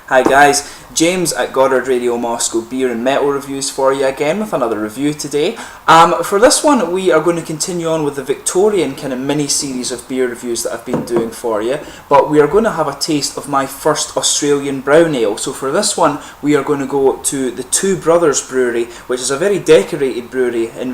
Hi guys, James at Goddard Radio Moscow Beer and Metal Reviews for you again with another review today. For this one we are going to continue on with the Victorian kind of mini series of beer reviews that I've been doing for you, but we are going to have a taste of my first Australian brown ale. So for this one we are going to go to the Two Brothers Brewery, which is a very decorated brewery in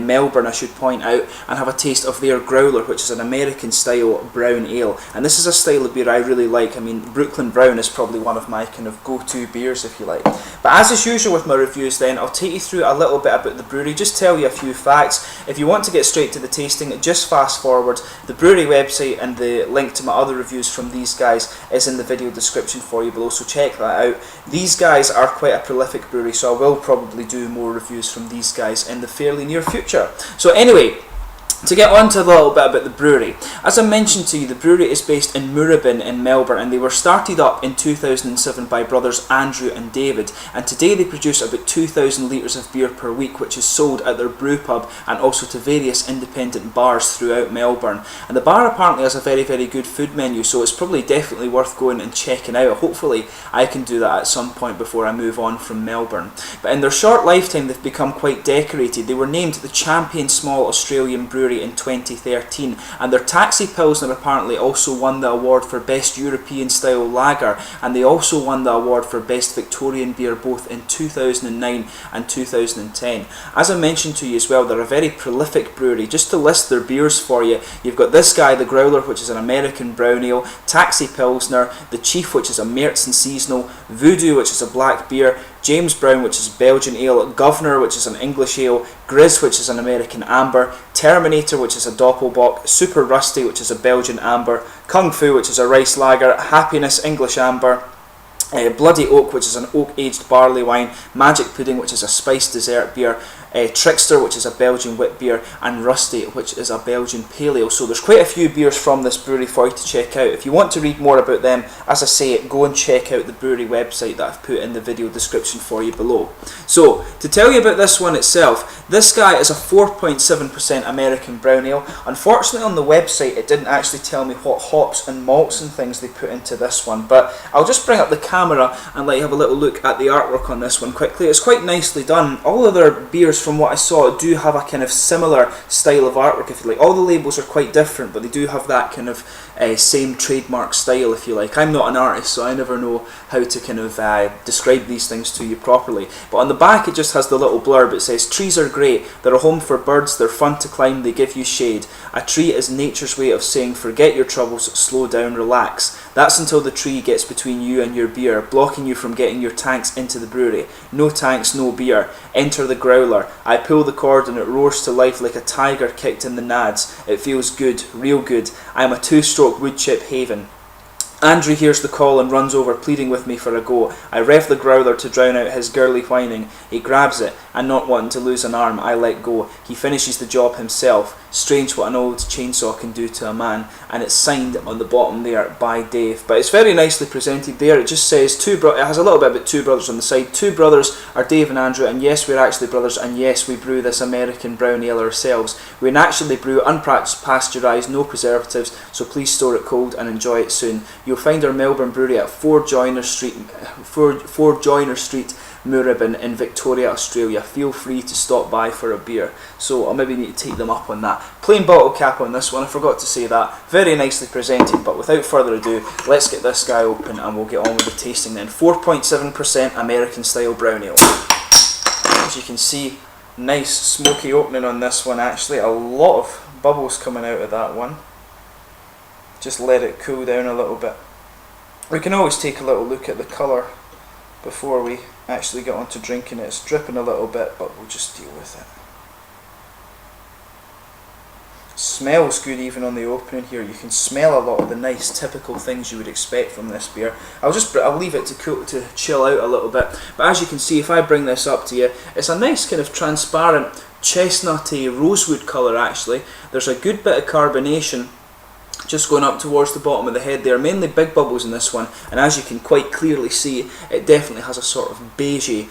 Melbourne, I should point out, and have a taste of their Growler, which is an American style brown ale. And this is a style of beer I really like. I mean, Brooklyn Brown is probably one of my kind of go-to beers, if you like. But as is usual with my reviews then, I'll take you through a little bit about the brewery, just tell you a few facts. If you want to get straight to the tasting, just fast forward. The brewery website and the link to my other reviews from these guys is in the video description for you below, so check that out. These guys are quite a prolific brewery, so I will probably do more reviews from these guys in the fairly near future. So anyway, to get on to a little bit about the brewery, as I mentioned to you, the brewery is based in Moorabin in Melbourne, and they were started up in 2007 by brothers Andrew and David, and today they produce about 2,000 litres of beer per week, which is sold at their brew pub and also to various independent bars throughout Melbourne. And the bar apparently has a very good food menu, so it's probably definitely worth going and checking out. Hopefully I can do that at some point before I move on from Melbourne. But in their short lifetime they've become quite decorated. They were named the Champion Small Australian Brewery in 2013, and their Taxi Pilsner apparently also won the award for Best European Style Lager, and they also won the award for Best Victorian Beer both in 2009 and 2010. As I mentioned to you as well, they're a very prolific brewery. Just to list their beers for you, you've got this guy, the Growler, which is an American brown ale, Taxi Pilsner, the Chief, which is a Märzen seasonal, Voodoo, which is a black beer, James Brown, which is Belgian ale, Governor, which is an English ale, Grizz, which is an American amber, Terminator, which is a Doppelbock, Super Rusty, which is a Belgian amber, Kung Fu, which is a rice lager, Happiness, English amber, Bloody Oak, which is an oak-aged barley wine, Magic Pudding, which is a spiced dessert beer, Trickster, which is a Belgian wit beer, and Rusty, which is a Belgian pale ale. So there's quite a few beers from this brewery for you to check out. If you want to read more about them, as I say, go and check out the brewery website that I've put in the video description for you below. So, to tell you about this one itself, this guy is a 4.7% American brown ale. Unfortunately on the website it didn't actually tell me what hops and malts and things they put into this one, but I'll just bring up the camera and let you have a little look at the artwork on this one quickly. It's quite nicely done. All of their beers, from what I saw, do have a kind of similar style of artwork, if you like. All the labels are quite different, but they do have that kind of same trademark style, if you like. I'm not an artist, so I never know how to kind of describe these things to you properly. But on the back it just has the little blurb. It says, "Trees are great, they're a home for birds, they're fun to climb, they give you shade. A tree is nature's way of saying forget your troubles, slow down, relax. That's until the tree gets between you and your beer, blocking you from getting your tanks into the brewery. No tanks, no beer. Enter the Growler. I pull the cord and it roars to life like a tiger kicked in the nads. It feels good, real good. I am a two-stroke wood chip haven. Andrew hears the call and runs over, pleading with me for a go. I rev the Growler to drown out his girly whining. He grabs it, and not wanting to lose an arm, I let go. He finishes the job himself. Strange what an old chainsaw can do to a man." And it's signed on the bottom there by Dave. But it's very nicely presented there. It just says it has a little bit about two brothers on the side. Two brothers are Dave and Andrew, and yes, we're actually brothers, and yes, we brew this American brown ale ourselves. We naturally brew unpasteurised, no preservatives, so please store it cold and enjoy it soon. You'll find our Melbourne brewery at 4 Joiner Street, Moorabin in Victoria, Australia. Feel free to stop by for a beer. So I'll maybe need to take them up on that. Plain bottle cap on this one, I forgot to say that. Very nicely presented, but without further ado, let's get this guy open and we'll get on with the tasting then. 4.7% American style brown ale. As you can see, nice smoky opening on this one actually. A lot of bubbles coming out of that one. Just let it cool down a little bit. We can always take a little look at the colour before we actually get on to drinking it. It's dripping a little bit, but we'll just deal with it. Smells good even on the opening here. You can smell a lot of the nice typical things you would expect from this beer. I'll leave it to chill out a little bit. But as you can see, if I bring this up to you, it's a nice kind of transparent chestnutty rosewood colour actually. There's a good bit of carbonation just going up towards the bottom of the head there, mainly big bubbles in this one, and as you can quite clearly see, it definitely has a sort of beigey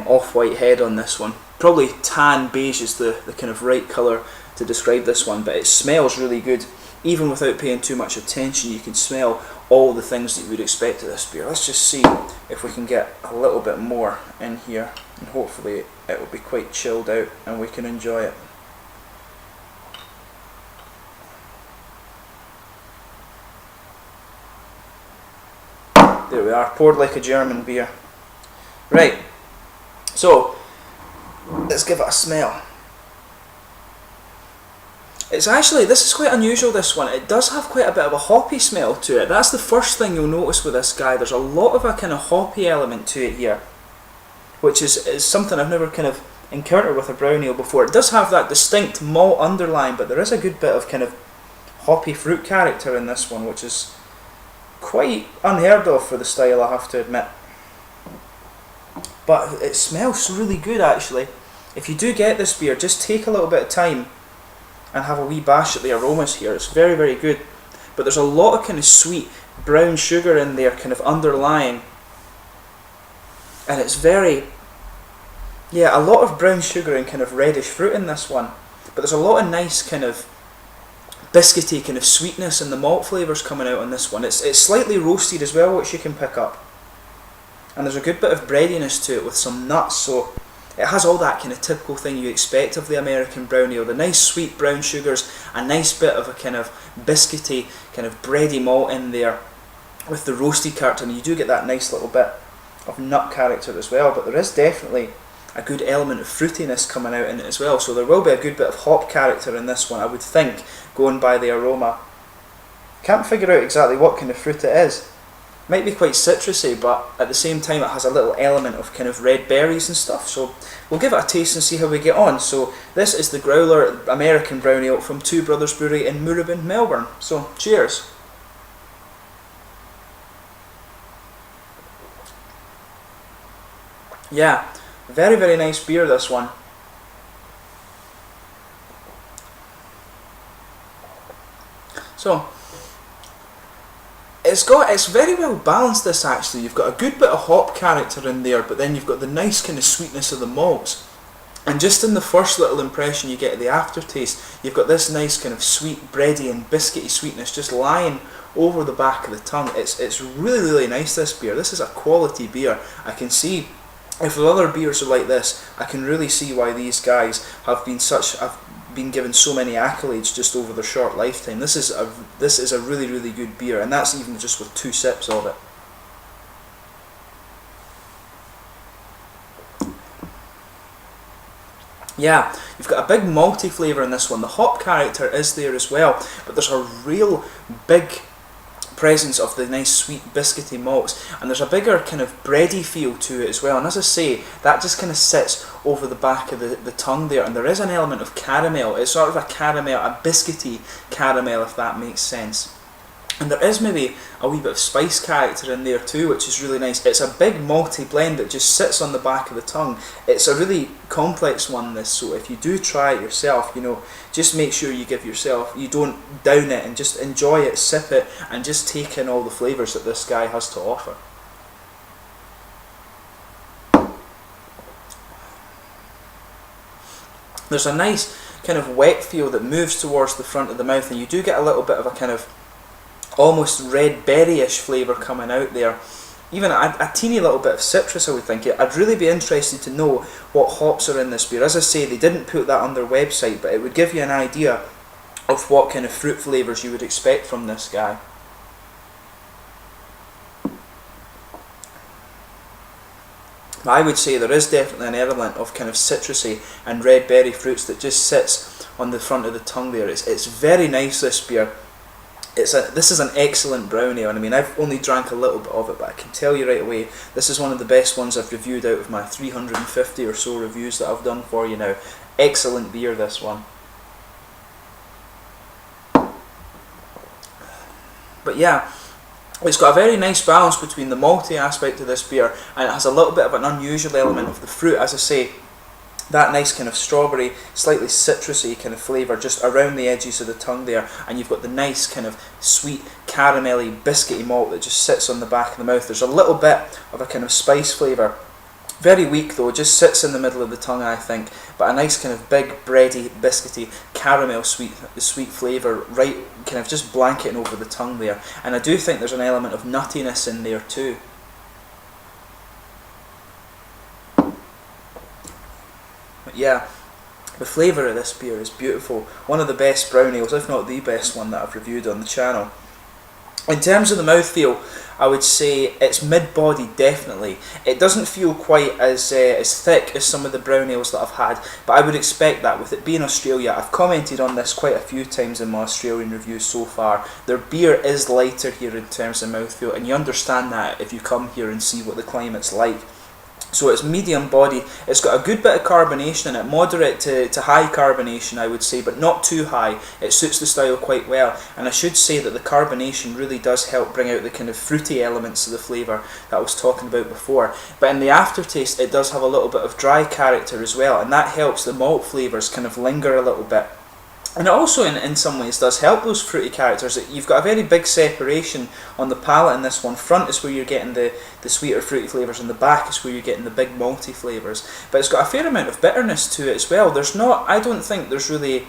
off-white head on this one. Probably tan beige is the kind of right colour to describe this one, but it smells really good. even without paying too much attention, you can smell all the things that you would expect of this beer. Let's just see if we can get a little bit more in here, and hopefully it will be quite chilled out and we can enjoy it. There we are, poured like a German beer. Right, so let's give it a smell. It's actually, this is quite unusual, this one. It does have quite a bit of a hoppy smell to it. That's the first thing you'll notice with this guy. There's a lot of a kind of hoppy element to it here, which is something I've never kind of encountered with a brown ale before. It does have that distinct malt underline, but there is a good bit of kind of hoppy fruit character in this one, which is quite unheard of for the style, I have to admit. But it smells really good actually. If you do get this beer, just take a little bit of time and have a wee bash at the aromas here. It's very, very good. But there's a lot of kind of sweet brown sugar in there, kind of underlying. And it's very, yeah, a lot of brown sugar and kind of reddish fruit in this one. But there's a lot of nice kind of biscuity kind of sweetness and the malt flavours coming out on this one. It's slightly roasted as well, which you can pick up. And there's a good bit of breadiness to it with some nuts, so it has all that kind of typical thing you expect of the American brown ale. The nice sweet brown sugars, a nice bit of a kind of biscuity, kind of bready malt in there with the roasty character, and you do get that nice little bit of nut character as well, but there is definitely a good element of fruitiness coming out in it as well, so there will be a good bit of hop character in this one, I would think, going by the aroma. Can't figure out exactly what kind of fruit it is. Might be quite citrusy, but at the same time it has a little element of kind of red berries and stuff, so we'll give it a taste and see how we get on. So this is the Growler American Brown Ale from Two Brothers Brewery in Moorabin, Melbourne. So cheers. Yeah, very, very nice beer, this one. So it's very well balanced, this actually. You've got a good bit of hop character in there, but then you've got the nice kind of sweetness of the malts. And just in the first little impression you get of the aftertaste, you've got this nice kind of sweet, bready and biscuity sweetness just lying over the back of the tongue. It's really, really nice, this beer. This is a quality beer. I can see, if the other beers are like this, I can really see why these guys have been given so many accolades just over their short lifetime. This is a really, really good beer, and that's even just with 2 sips of it. Yeah, you've got a big malty flavour in this one. The hop character is there as well, but there's a real big presence of the nice sweet biscuity malts, and there's a bigger kind of bready feel to it as well, and as I say, that just kind of sits over the back of the tongue there, and there is an element of caramel. It's sort of a caramel, a biscuity caramel, if that makes sense. And there is maybe a wee bit of spice character in there too, which is really nice. It's a big malty blend that just sits on the back of the tongue. It's a really complex one, this, so if you do try it yourself, you know, just make sure you don't down it, and just enjoy it, sip it, and just take in all the flavours that this guy has to offer. There's a nice kind of wet feel that moves towards the front of the mouth, and you do get a little bit of a kind of almost red berry-ish flavour coming out there. Even a teeny little bit of citrus, I would think. I'd really be interested to know what hops are in this beer. As I say, they didn't put that on their website, but it would give you an idea of what kind of fruit flavours you would expect from this guy. I would say there is definitely an element of kind of citrusy and red berry fruits that just sits on the front of the tongue there. It's very nice, this beer. This is an excellent brown ale, and I mean, I've only drank a little bit of it, but I can tell you right away, this is one of the best ones I've reviewed out of my 350 or so reviews that I've done for you now. Excellent beer, this one. But yeah, it's got a very nice balance between the malty aspect of this beer, and it has a little bit of an unusual element of the fruit, as I say. That nice kind of strawberry, slightly citrusy kind of flavour just around the edges of the tongue there, and you've got the nice kind of sweet, caramelly, biscuity malt that just sits on the back of the mouth. There's a little bit of a kind of spice flavour Very weak though, just sits in the middle of the tongue, I think, but a nice kind of big, bready, biscuity, caramel sweet flavour, right, kind of just blanketing over the tongue there. And I do think there's an element of nuttiness in there too. But yeah, the flavour of this beer is beautiful. One of the best brown ales, if not the best one that I've reviewed on the channel. In terms of the mouthfeel, I would say it's mid-body, definitely. It doesn't feel quite as thick as some of the brown ales that I've had, but I would expect that with it being Australia. I've commented on this quite a few times in my Australian reviews so far. Their beer is lighter here in terms of mouthfeel, and you understand that if you come here and see what the climate's like. So it's medium body, it's got a good bit of carbonation in it, moderate to high carbonation I would say, but not too high. It suits the style quite well, and I should say that the carbonation really does help bring out the kind of fruity elements of the flavour that I was talking about before. But in the aftertaste it does have a little bit of dry character as well, and that helps the malt flavours kind of linger a little bit. And it also in some ways does help those fruity characters. You've got a very big separation on the palate in this one. Front is where you're getting the sweeter fruity flavours, and the back is where you're getting the big malty flavours. But it's got a fair amount of bitterness to it as well. I don't think there's really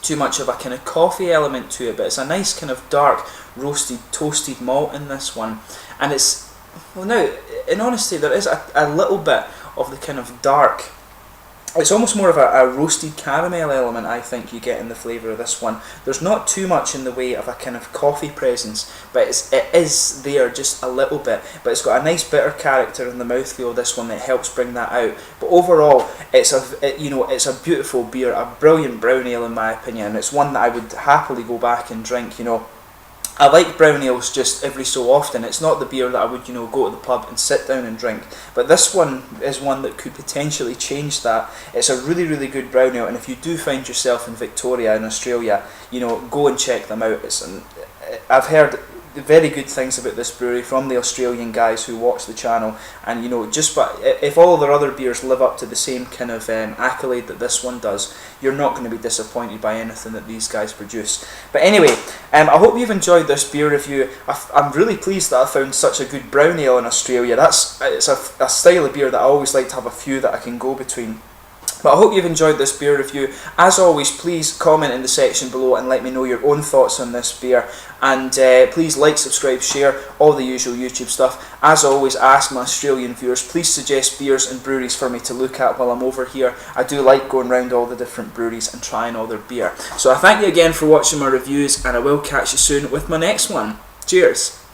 too much of a kind of coffee element to it, but it's a nice kind of dark, roasted, toasted malt in this one. And it's, well now, in honesty, there is a little bit of the kind of dark, it's almost more of a roasted caramel element I think you get in the flavour of this one. There's not too much in the way of a kind of coffee presence, but it is there just a little bit. But it's got a nice bitter character in the mouthfeel of this one that helps bring that out. But overall, it's a beautiful beer, a brilliant brown ale in my opinion. It's one that I would happily go back and drink. I like brown ales just every so often. It's not the beer that I would, go to the pub and sit down and drink. But this one is one that could potentially change that. It's a really, really good brown ale, and if you do find yourself in Victoria in Australia, go and check them out. I've heard very good things about this brewery from the Australian guys who watch the channel, and if all of their other beers live up to the same kind of accolade that this one does, you're not going to be disappointed by anything that these guys produce. But anyway, I hope you've enjoyed this beer review. I'm really pleased that I found such a good brown ale in Australia. It's a style of beer that I always like to have a few that I can go between. But I hope you've enjoyed this beer review. As always, please comment in the section below and let me know your own thoughts on this beer. And please like, subscribe, share, all the usual YouTube stuff. As always, I ask my Australian viewers, please suggest beers and breweries for me to look at while I'm over here. I do like going around all the different breweries and trying all their beer. So I thank you again for watching my reviews, and I will catch you soon with my next one. Cheers!